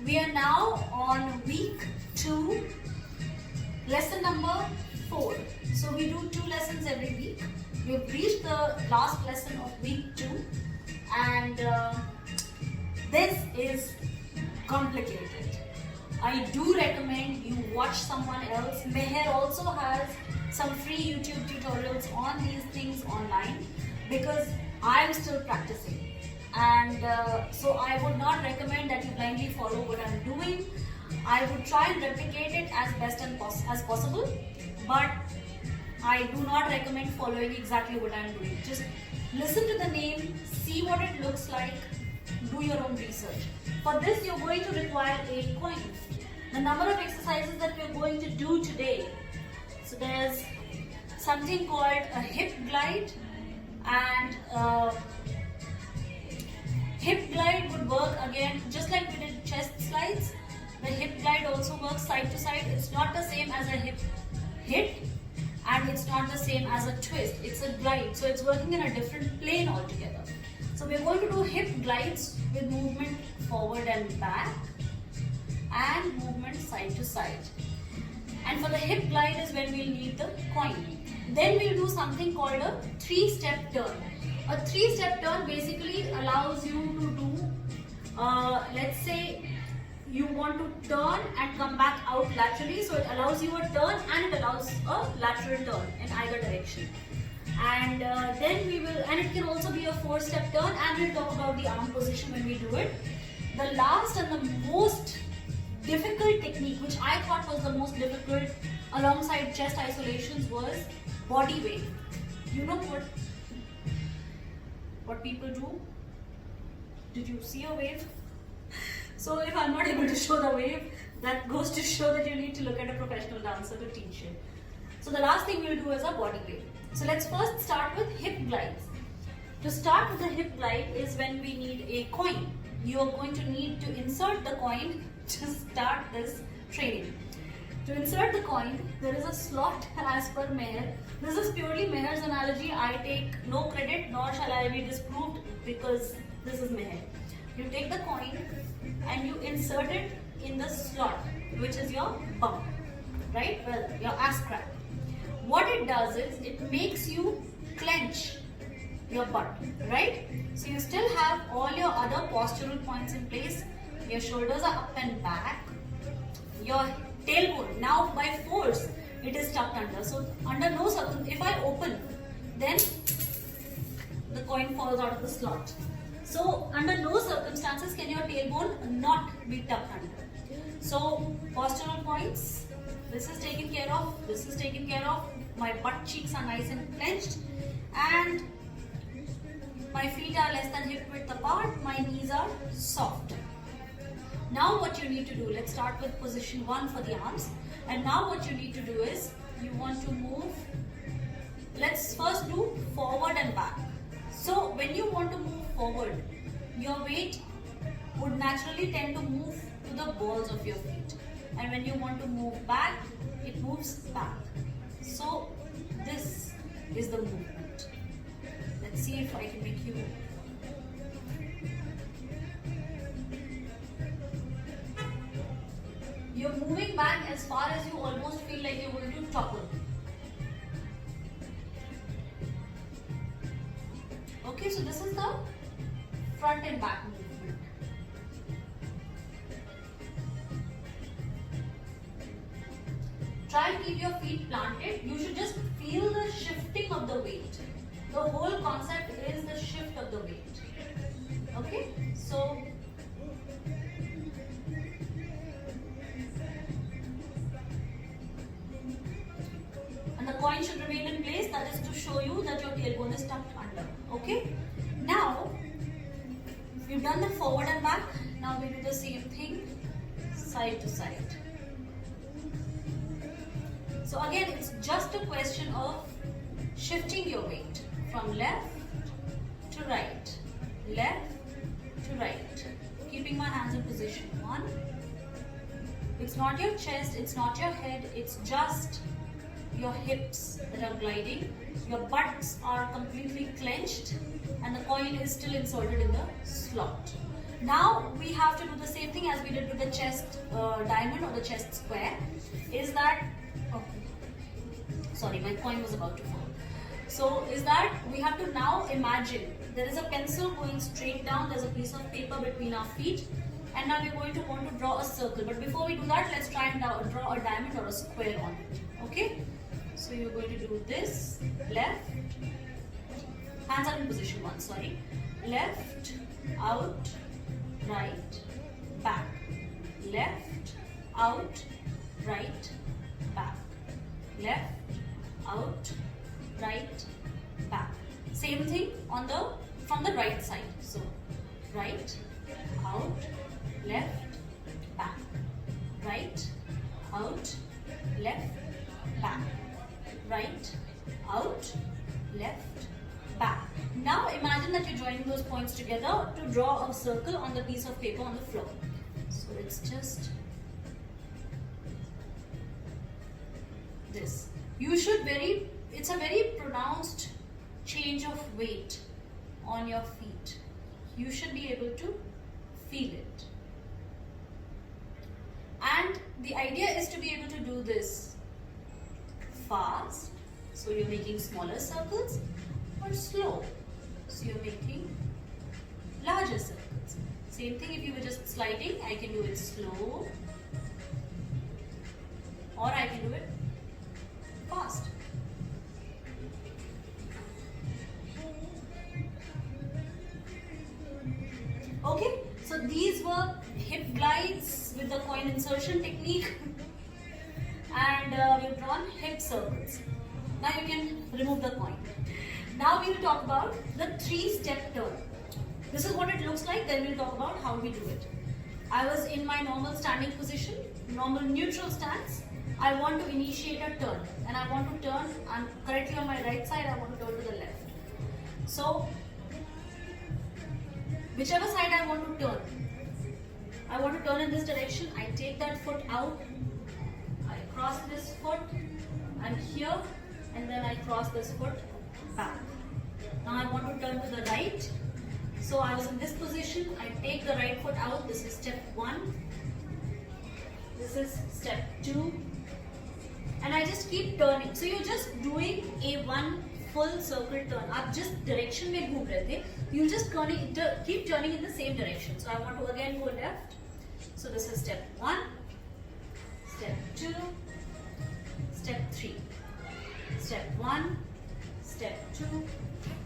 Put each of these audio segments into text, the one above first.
We are now on week 2, lesson number 4. So we do 2 lessons every week. We have reached the last lesson of week 2 and this is complicated. I do recommend you watch someone else. Meher also has some free YouTube tutorials on these things online because I am still practicing. And so I would not recommend that you blindly follow what I'm doing. I would try and replicate it as best as possible, but I do not recommend following exactly what I'm doing. Just listen to the name, see what it looks like, do your own research. For this, you're going to require 8 coins. The number of exercises that we're going to do today. So there's something called a hip glide, and hip glide would work again just like we did chest slides. The hip glide also works side to side. It's not the same as a hip hit and it's not the same as a twist. It's a glide, so it's working in a different plane altogether. So we're going to do hip glides with movement forward and back and movement side to side. And for the hip glide is when we'll need the coin. Then we'll do something called a 3-step turn. A 3-step turn basically allows you to do, let's say you want to turn and come back out laterally. So it allows you a turn and it allows a lateral turn in either direction. And then we will, and it can also be a 4-step turn, and we'll talk about the arm position when we do it. The last and the most difficult technique, which I thought was the most difficult alongside chest isolations, was body weight. You know what people do? Did you see a wave? So if I'm not able to show the wave, that goes to show that you need to look at a professional dancer to teach it. So the last thing we'll do is a body weight. So let's first start with hip glides. To start with the hip glide is when we need a coin. You are going to need to insert the coin to start this training. To insert the coin, there is a slot as per Meher. This is purely Meher's analogy. I take no credit, nor shall I be disproved because this is Meher. You take the coin and you insert it in the slot, which is your bum, right? Well, your ass crack. What it does is, it makes you clench your butt, right? So you still have all your other postural points in place. Your shoulders are up and back. Your tailbone, now by force, it is tucked under. So under no circumstances, if I open, then the coin falls out of the slot. So under no circumstances can your tailbone not be tucked under. So postural points, this is taken care of, this is taken care of. My butt cheeks are nice and clenched, and my feet are less than hip width apart, my knees are soft. Now what you need to do, let's start with position 1 for the arms. And now what you need to do is, you want to move, let's first do forward and back. So when you want to move forward, your weight would naturally tend to move to the balls of your feet. And when you want to move back, it moves back. So this is the movement. Let's see if I can make you. You're moving back as far as you almost feel like you're going to topple. Okay, so this is the front and back movement. Try and keep your feet planted. You should just feel the shifting of the weight. The whole concept is the shift of the weight. Okay, so and the coin should remain in place. That is to show you that your tailbone is tucked under. Okay, now we've done the forward and back. Now we do the same thing side to side. So again, it's just a question of shifting your weight from left to right, left to right, keeping my hands in position 1. It's not your chest, it's not your head, it's just your hips that are gliding. Your butts are completely clenched and the coin is still inserted in the slot. Now we have to do the same thing as we did with the chest diamond or the chest square. Is that, oh, sorry, my coin was about to fall. So is that we have to now imagine there is a pencil going straight down, there's a piece of paper between our feet, and now we're going to want to draw a circle. But before we do that, let's try and draw a diamond or a square on it. Okay? So you're going to do this, left, hands are in position 1, sorry. Left, out, right, back. Left, out, right, back. Left, out, right, back. Same thing on the from the right side. So right, out, left, back. Right, out, left, back. Right, out, left, back. Now imagine that you're joining those points together to draw a circle on the piece of paper on the floor. So it's just this. You should it's a very pronounced change of weight on your feet. You should be able to feel it. And the idea is to be able to do this fast, so you're making smaller circles, or slow, so you're making larger circles. Same thing if you were just sliding, I can do it slow, or I can do it fast. Okay, so these were hip glides with the coin insertion technique and we've drawn hip circles. Now you can remove the coin. Now we will talk about the 3-step turn. This is what it looks like, then we'll talk about how we do it. I was in my normal standing position, normal neutral stance. I want to initiate a turn and I want to turn, I'm correctly on my right side, I want to turn to the left. So whichever side I want to turn, I want to turn in this direction, I take that foot out, I cross this foot and here, and then I cross this foot back. Now I want to turn to the right. So I was in this position, I take the right foot out, this is step 1, this is step 2, and I just keep turning. So you're just doing a one full circle turn. आप जिस direction में घूम रहे थे, you just keep turning in the same direction. So I want to again go left. So this is step 1, step 2, step 3. Step 1, step 2,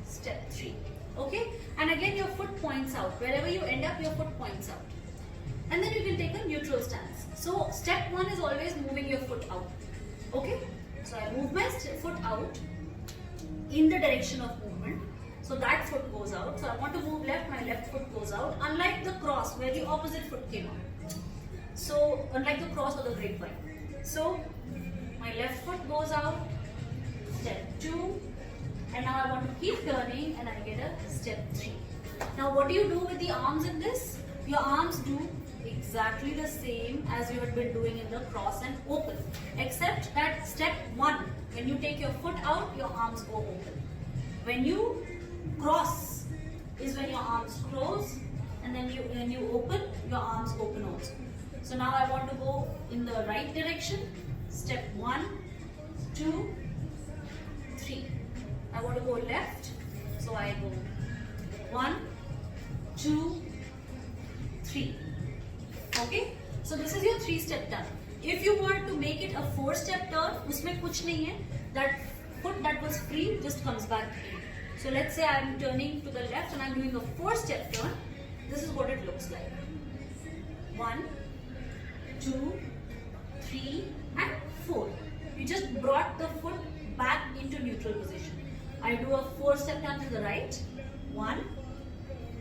step 3. Okay? And again your foot points out. Wherever you end up, your foot points out. And then you can take a neutral stance. So step 1 is always moving your foot out. Okay? So I move my foot out in the direction of movement. So that foot goes out. So I want to move left, my left foot goes out. Unlike the cross where the opposite foot came out. So unlike the cross or the grapevine. So my left foot goes out. Step 2. And now I want to keep turning and I get a step 3. Now what do you do with the arms in this? Your arms do exactly the same as you had been doing in the cross and open. Except that step 1, when you take your foot out, your arms go open. When you cross is when your arms close, and then when you open, your arms open also. So now I want to go in the right direction. Step 1, 2, 3. I want to go left, so I go 1, 2, 3. Okay, so this is your 3-step turn. If you want to make it a 4-step turn, उसमें कुछ नहीं है. That foot that was free just comes back in. So let's say I am turning to the left and I am doing a 4-step turn. This is what it looks like. 1, 2, 3, and 4. You just brought the foot back into neutral position. I do a 4-step turn to the right. 1,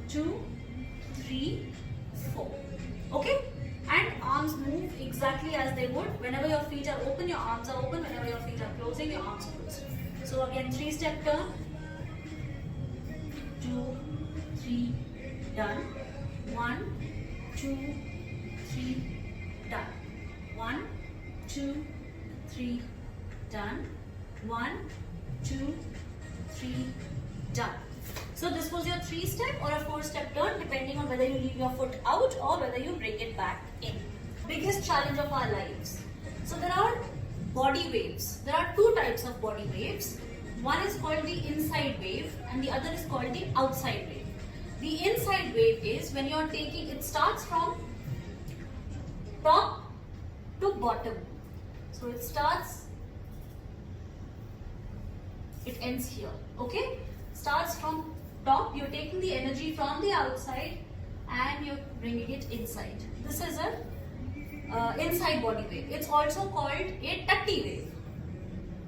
2, 3, 4. Okay? And arms move exactly as they would. Whenever your feet are open, your arms are open. Whenever your feet are closing, your arms close. So again, 3-step turn. 2, 3, done. 1, 2, 3, done. 1, 2, 3, done. 1, 2, 3, done. So this was your your 3-step or a 4-step turn, depending on whether you leave your foot out or whether you bring it back in. Biggest challenge of our lives. So there are body waves. There are 2 types of body waves. One is called the inside wave and the other is called the outside wave. The inside wave is when you are taking, it starts from top to bottom. So it starts, it ends here, okay? Starts from top, you're taking the energy from the outside and you're bringing it inside. This is a inside body wave. It's also called a tatti wave.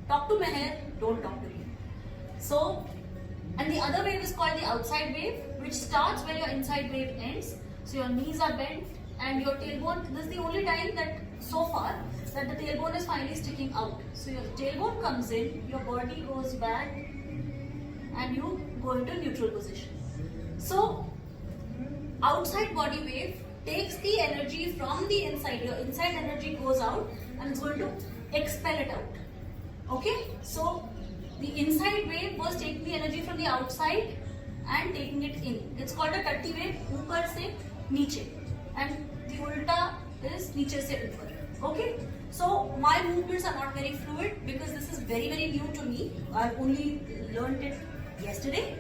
Talk to Meher, don't talk to me. So, and the other wave is called the outside wave, which starts when your inside wave ends. So your knees are bent and your tailbone, this is the only time that so far that the tailbone is finally sticking out. So your tailbone comes in, your body goes back and you go into neutral position. So outside body wave takes the energy from the inside, your inside energy goes out and it's going to expel it out. Okay, so the inside wave was taking the energy from the outside and taking it in. It's called a tatti wave, upar se niche, and the ulta is niche se upar. Okay, so my movements are not very fluid because this is very new to me. I've only learned it yesterday,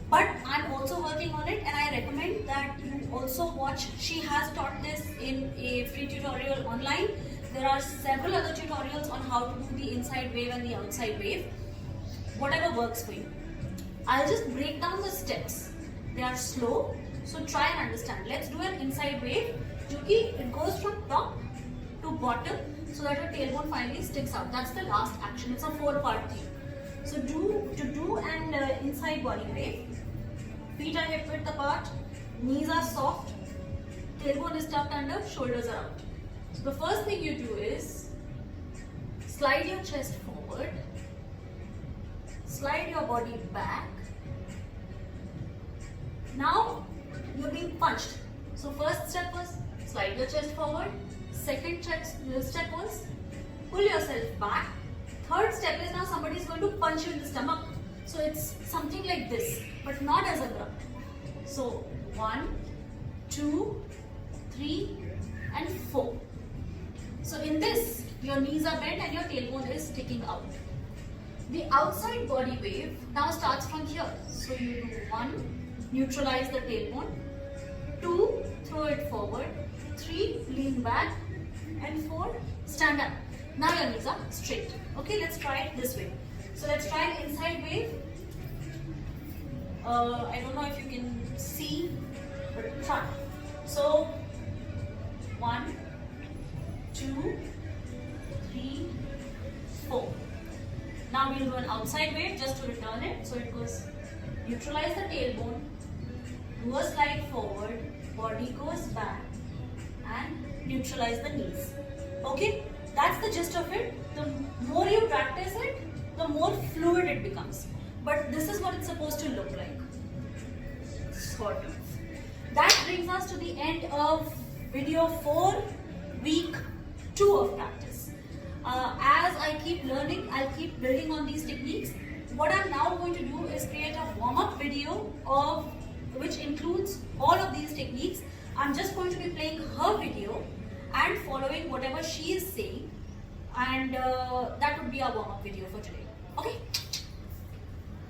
but I'm also working on it, and I recommend that you also watch. She has taught this in a free tutorial online. There are several other tutorials on how to do the inside wave and the outside wave. Whatever works for you. I'll just break down the steps. They are slow, so try and understand. Let's do an inside wave. It goes from top to bottom so that your tailbone finally sticks out. That's the last action. It's a 4-part thing. So to do an inside body wave, feet are hip width apart, knees are soft, tailbone is tucked under, shoulders are out. So the first thing you do is slide your chest forward, slide your body back. Now you're being punched. So first step was slide your chest forward. Second step was pull yourself back. Third step is now somebody is going to punch you in the stomach. So it's something like this, but not as abrupt. So 1, 2, 3 and 4. So in this, your knees are bent and your tailbone is sticking out. The outside body wave now starts from here. So you do 1, neutralize the tailbone. 2, throw it forward. 3, lean back. And 4, stand up. Now your knees are straight. Okay, let's try it this way. So let's try an inside wave. I don't know if you can see, but try. So 1, 2, 3, 4. Now we'll do an outside wave just to return it. So it goes, neutralize the tailbone, do a slide forward, body goes back and neutralize the knees. Okay, that's the gist of it. The more you practice it, the more fluid it becomes. But this is what it's supposed to look like. Sort of. That brings us to the end of video 4, week 2 of practice. As I keep learning, I'll keep building on these techniques. What I'm now going to do is create a warm-up video of which includes all of these techniques. I'm just going to be playing her video and following whatever she is saying, and that would be our warm-up video for today. Okay.